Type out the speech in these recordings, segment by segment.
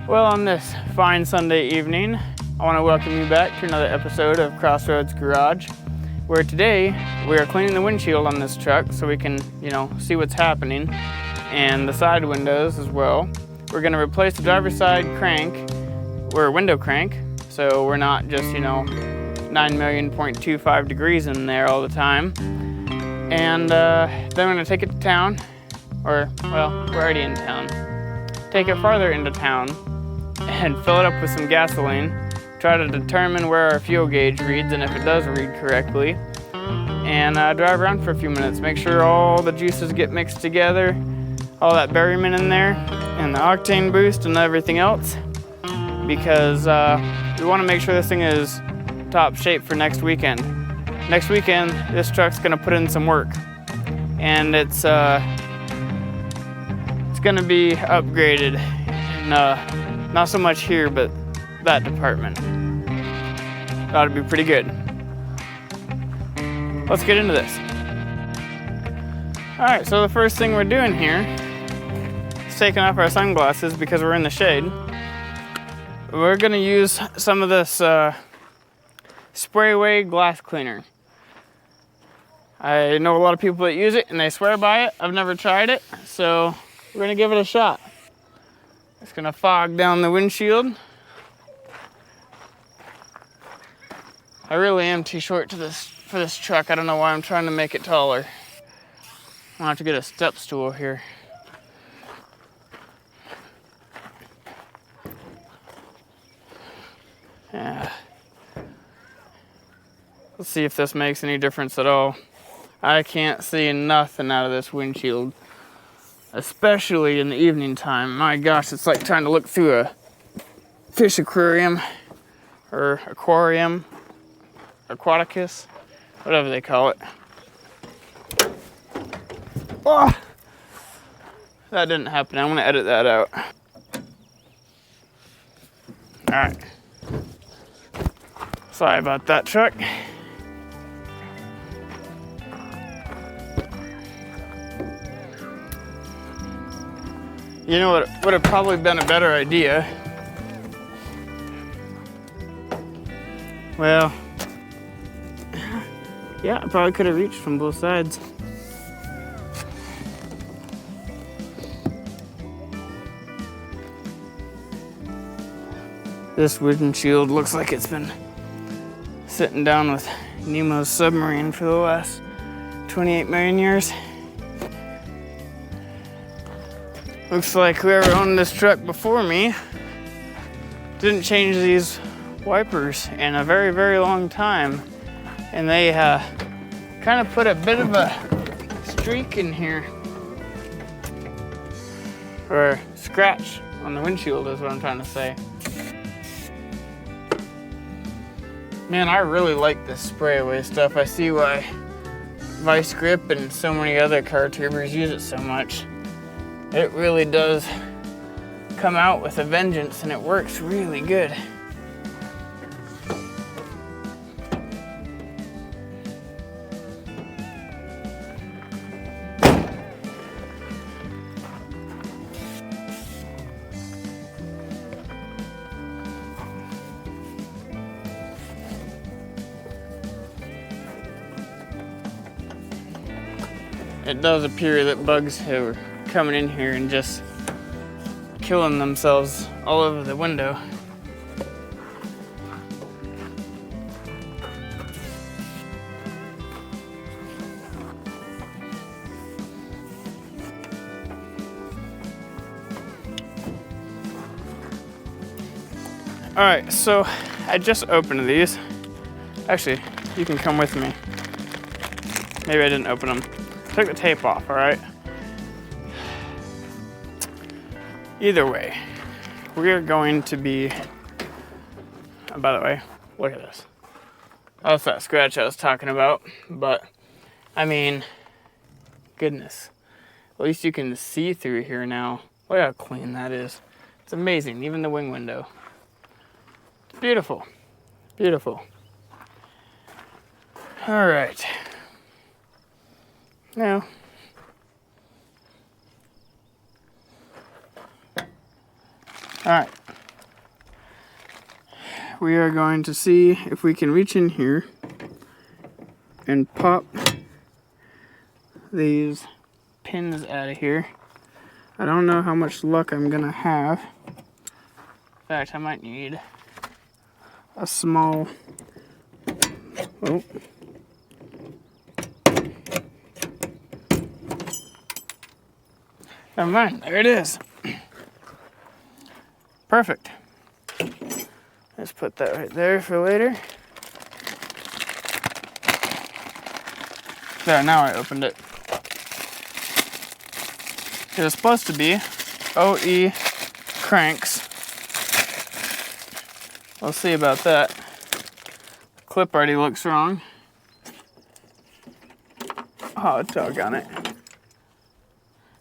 Well, on this fine Sunday evening, I want to welcome you back to another episode of Crossroads Garage, where today we are cleaning the windshield on this truck so we can, see what's happening, and the side windows as well. We're going to replace the driver's side crank, or window crank, so we're not just, 9,000,025 degrees in there all the time. And then we're going to take it to town, we're already in town. Take it farther into town and fill it up with some gasoline, try to determine where our fuel gauge reads and if it does read correctly, and drive around for a few minutes. Make sure all the juices get mixed together, all that berryman in there, and the octane boost and everything else, because we want to make sure this thing is top shape for next weekend. Next weekend, this truck's going to put in some work, and it's going to be upgraded, and not so much here, but that department. Ought to be pretty good. Let's get into this. All right, so the first thing we're doing here is taking off our sunglasses because we're in the shade. We're gonna use some of this spray away glass cleaner. I know a lot of people that use it and they swear by it. I've never tried it, so we're gonna give it a shot. It's gonna fog down the windshield. I really am too short for this truck. I don't know why I'm trying to make it taller. I'll have to get a step stool here. Yeah. Let's see if this makes any difference at all. I can't see nothing out of this windshield, especially in the evening time. My gosh, it's like trying to look through a fish aquarium or aquarium, aquaticus, whatever they call it. Oh, that didn't happen. I'm gonna edit that out. All right. Sorry about that, truck. You know what would have probably been a better idea? Well, yeah, I probably could have reached from both sides. This windshield looks like it's been sitting down with Nemo's submarine for the last 28 million years. Looks like whoever owned this truck before me didn't change these wipers in a very, very long time. And they kind of put a bit of a streak in here, or a scratch on the windshield is what I'm trying to say. Man, I really like this spray away stuff. I see why Vice Grip and so many other car tubers use it so much. It really does come out with a vengeance, and it works really good. It does appear that bugs are coming in here and just killing themselves all over the window. All right, so I just opened these. Actually, you can come with me. Maybe I didn't open them. Took the tape off, all right? Either way, we're going to be, by the way, look at this. That's that scratch I was talking about, but I mean, goodness. At least you can see through here now. Look how clean that is. It's amazing, even the wing window. It's beautiful, beautiful. All right. Now, all right, we are going to see if we can reach in here and pop these pins out of here. I don't know how much luck I'm gonna have. In fact, I might need a small, oh. Never mind, there it is. Perfect. Let's put that right there for later. There, now I opened it. It was supposed to be OE cranks. We'll see about that. The clip already looks wrong. Oh, doggone it.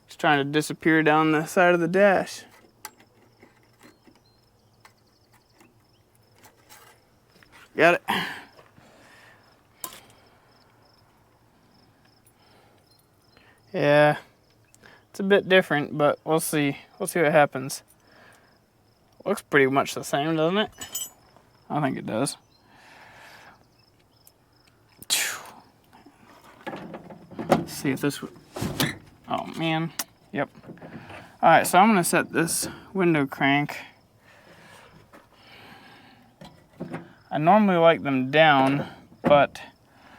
It's trying to disappear down the side of the dash. Got it. Yeah, it's a bit different, but we'll see. We'll see what happens. Looks pretty much the same, doesn't it? I think it does. Let's see if this. Oh man. Yep. All right, so I'm gonna set this window crank. I normally like them down, but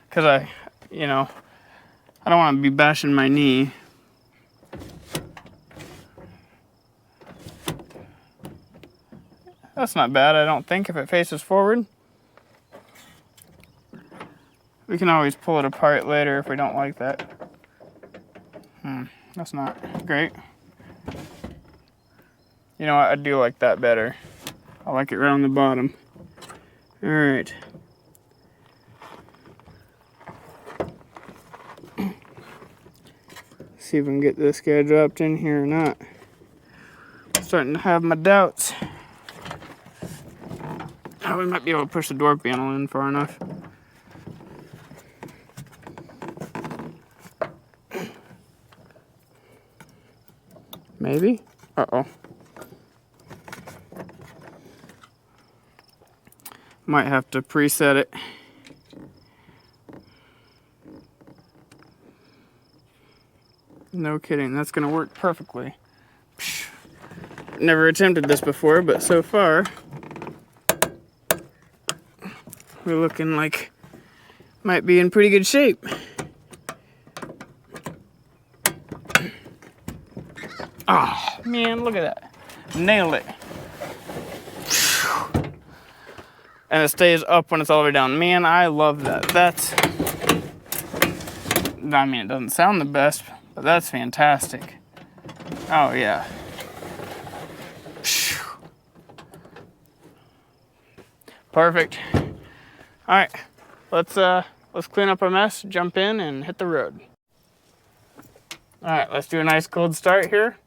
because I don't want to be bashing my knee. That's not bad, I don't think, if it faces forward. We can always pull it apart later if we don't like that. That's not great. You know what, I do like that better. I like it right on the bottom. All right. See if we can get this guy dropped in here or not. I'm starting to have my doubts. Oh, we might be able to push the door panel in far enough. Maybe? Uh-oh. Might have to preset it. No kidding, that's gonna work perfectly. Never attempted this before, but so far, we're looking like might be in pretty good shape. Oh, man, look at that. Nailed it. And it stays up when it's all the way down. Man, I love that. I mean, it doesn't sound the best, but that's fantastic. Oh, yeah. Perfect. All right, let's clean up our mess, jump in, and hit the road. All right, let's do a nice cold start here.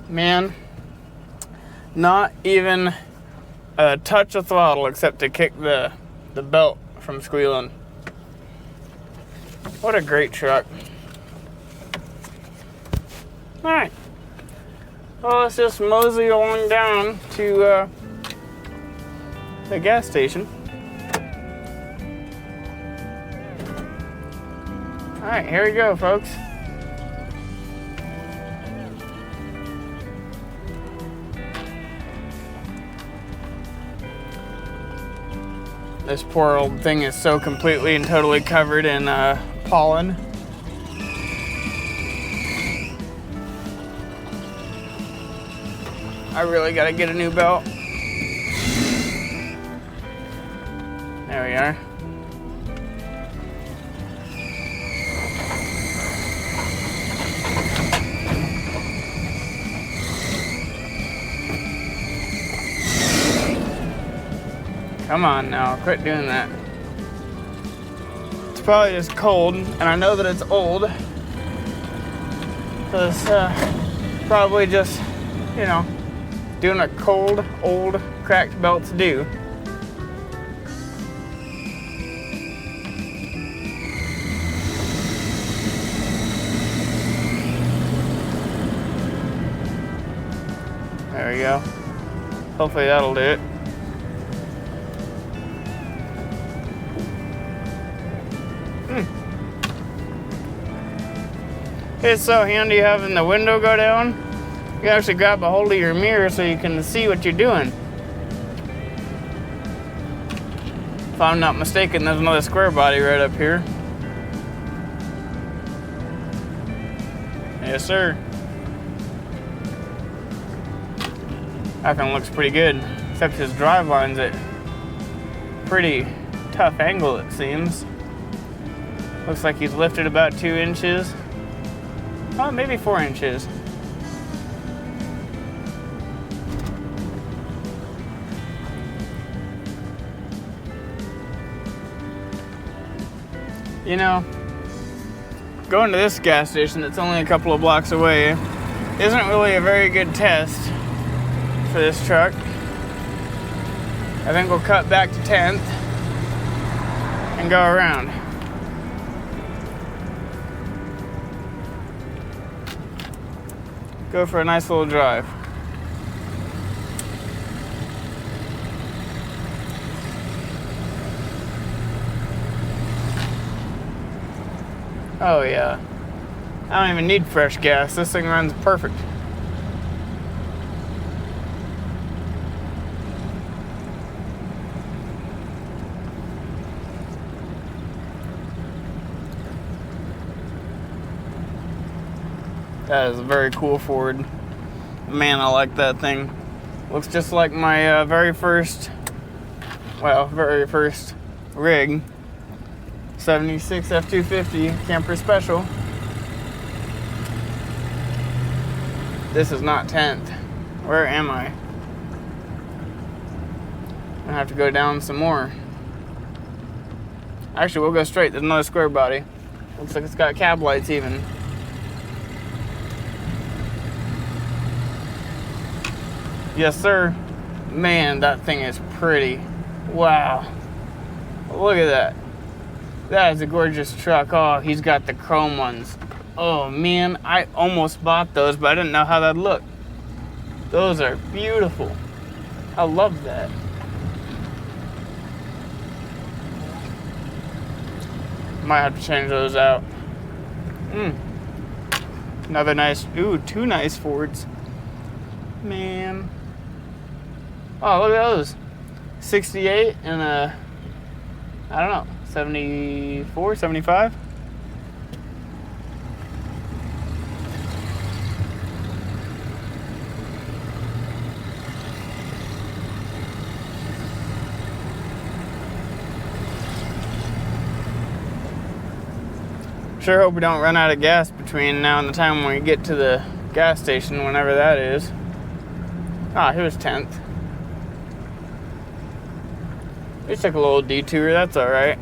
Man, not even a touch of throttle except to kick the belt from squealing. What a great truck. Alright, well, let's just mosey along down to the gas station. Alright, here we go, folks. This poor old thing is so completely and totally covered in pollen. I really gotta get a new belt. There we are. Come on now, quit doing that. It's probably just cold, and I know that it's old. So it's probably just, doing a cold, old, cracked belt to do. go. Hopefully that'll do it. It's so handy having the window go down. You can actually grab a hold of your mirror so you can see what you're doing. If I'm not mistaken, there's another square body right up here. Yes, sir. That one looks pretty good, except his drive line's at pretty tough angle, it seems. Looks like he's lifted about 2 inches. Oh, maybe 4 inches. You know, going to this gas station that's only a couple of blocks away isn't really a very good test for this truck. I think we'll cut back to 10th and go around. Go for a nice little drive. Oh yeah. I don't even need fresh gas. This thing runs perfect. That is a very cool Ford. Man, I like that thing. Looks just like my very first rig. 76 F250 Camper Special. This is not 10th. Where am I? I'm gonna have to go down some more. Actually, we'll go straight. There's another square body. Looks like it's got cab lights even. Yes, sir. Man, that thing is pretty. Wow. Look at that. That is a gorgeous truck. Oh, he's got the chrome ones. Oh, man. I almost bought those, but I didn't know how that'd look. Those are beautiful. I love that. Might have to change those out. Another nice... Ooh, 2 nice Fords. Man. Oh, look at those. 68 and a, I don't know, 74, 75? Sure hope we don't run out of gas between now and the time when we get to the gas station, whenever that is. Ah, here's 10th. We took a little detour, that's alright.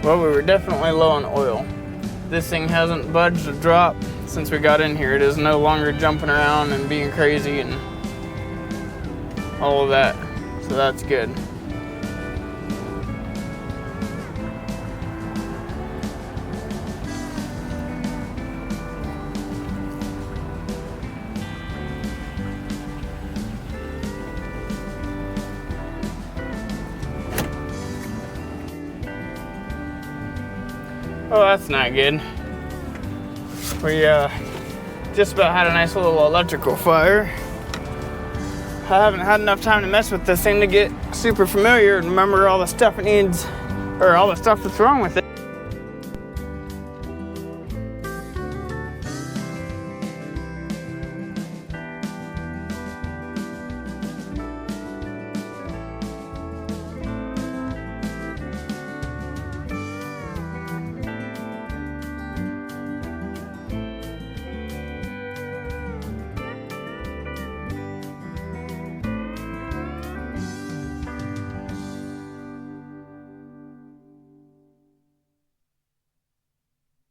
Well, we were definitely low on oil. This thing hasn't budged a drop since we got in here. It is no longer jumping around and being crazy and all of that. So that's good. Oh, that's not good. We just about had a nice little electrical fire. I haven't had enough time to mess with this thing to get super familiar and remember all the stuff it needs, or all the stuff that's wrong with it.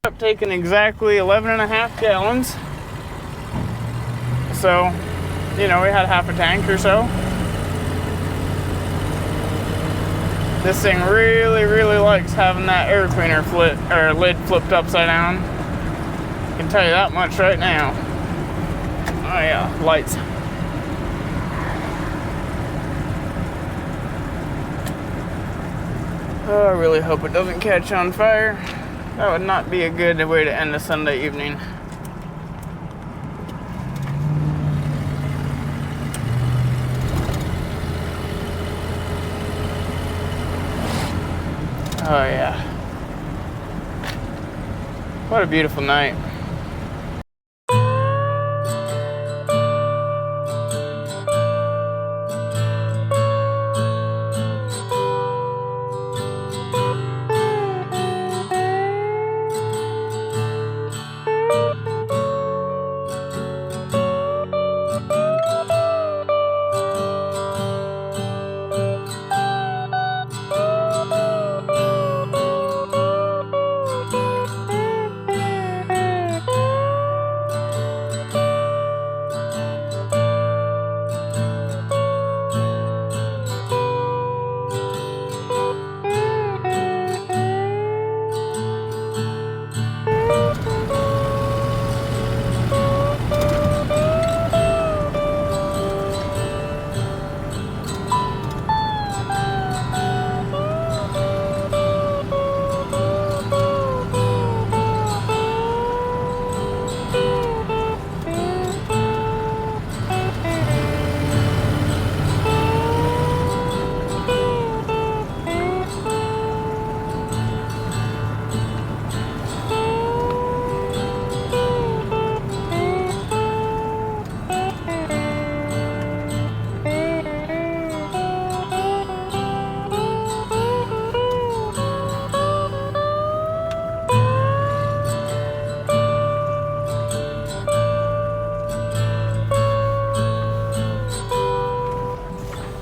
Up taking exactly 11.5 gallons. So, you know, we had half a tank or so. This thing really likes having that air cleaner lid flipped upside down. I can tell you that much right now. Oh yeah, lights. Oh, I really hope it doesn't catch on fire. That would not be a good way to end a Sunday evening. Oh yeah. What a beautiful night.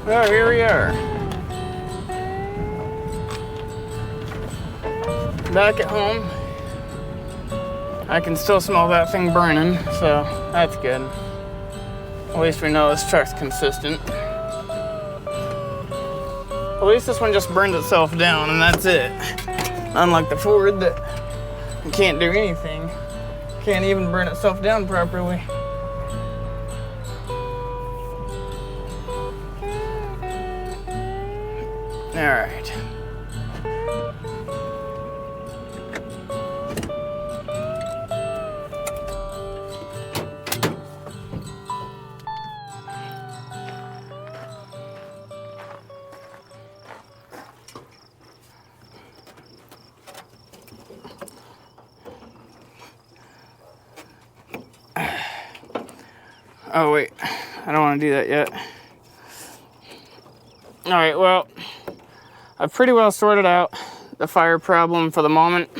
Well, here we are. Back at home. I can still smell that thing burning, so that's good. At least we know this truck's consistent. At least this one just burned itself down and that's it. Unlike the Ford that can't do anything. Can't even burn itself down properly. All right. Oh wait, I don't want to do that yet. All right, well, I've pretty well sorted out the fire problem for the moment.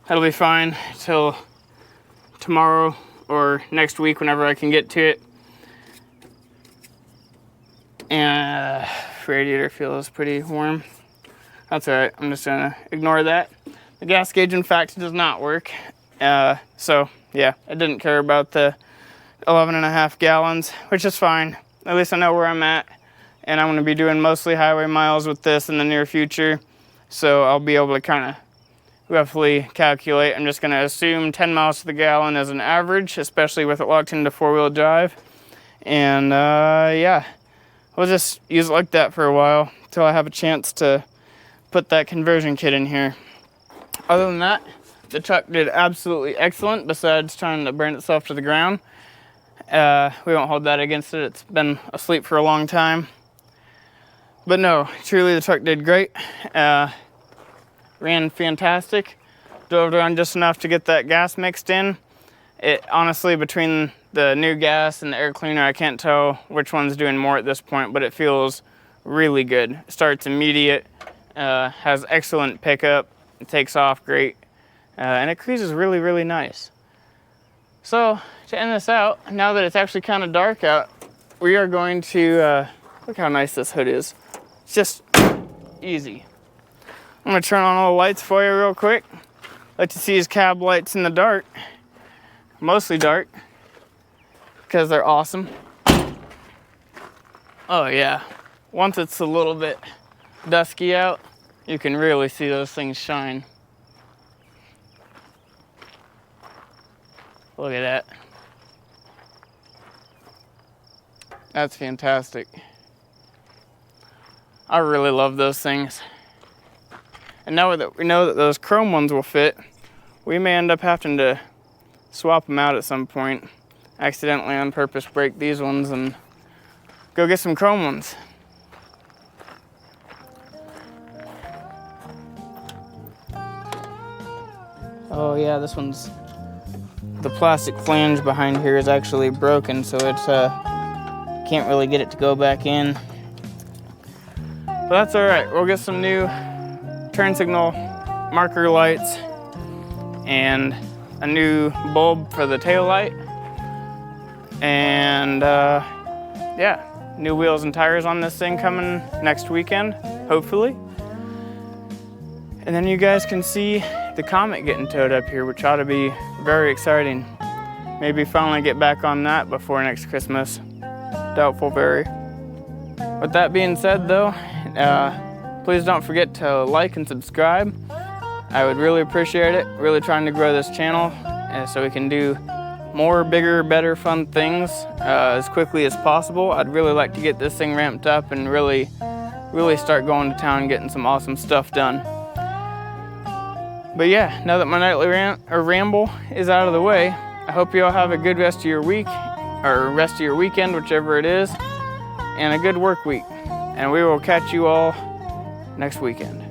That'll be fine till tomorrow or next week whenever I can get to it. And radiator feels pretty warm. That's all right, I'm just gonna ignore that. The gas gauge, in fact, does not work. So yeah, I didn't care about the 11.5 gallons, which is fine. At least I know where I'm at. And I'm going to be doing mostly highway miles with this in the near future. So I'll be able to kind of roughly calculate. I'm just going to assume 10 miles to the gallon as an average, especially with it locked into four-wheel drive. And yeah, we'll just use it like that for a while until I have a chance to put that conversion kit in here. Other than that, the truck did absolutely excellent besides trying to burn itself to the ground. We won't hold that against it. It's been asleep for a long time. But no, truly the truck did great. Ran fantastic. Drove around just enough to get that gas mixed in. It honestly, between the new gas and the air cleaner, I can't tell which one's doing more at this point, but it feels really good. It starts immediate, has excellent pickup, it takes off great, and it cruises really, really nice. So to end this out, now that it's actually kind of dark out, we are going to, look how nice this hood is. It's just easy. I'm gonna turn on all the lights for you real quick. Let you see his cab lights in the dark. Mostly dark, because they're awesome. Oh yeah, once it's a little bit dusky out, you can really see those things shine. Look at that. That's fantastic. I really love those things. And now that we know that those chrome ones will fit, we may end up having to swap them out at some point. Accidentally on purpose break these ones and go get some chrome ones. Oh yeah, this one's, the plastic flange behind here is actually broken, so it's can't really get it to go back in. But that's all right. We'll get some new turn signal marker lights and a new bulb for the tail light, and yeah, new wheels and tires on this thing coming next weekend, hopefully. And then you guys can see the Comet getting towed up here, which ought to be very exciting. Maybe finally get back on that before next Christmas. Doubtful very. With that being said though, please don't forget to like and subscribe. I would really appreciate it. Really trying to grow this channel so we can do more, bigger, better, fun things as quickly as possible. I'd really like to get this thing ramped up and really start going to town and getting some awesome stuff done. But yeah, now that my nightly ramble is out of the way, I hope you all have a good rest of your week, or rest of your weekend, whichever it is, and a good work week. And we will catch you all next weekend.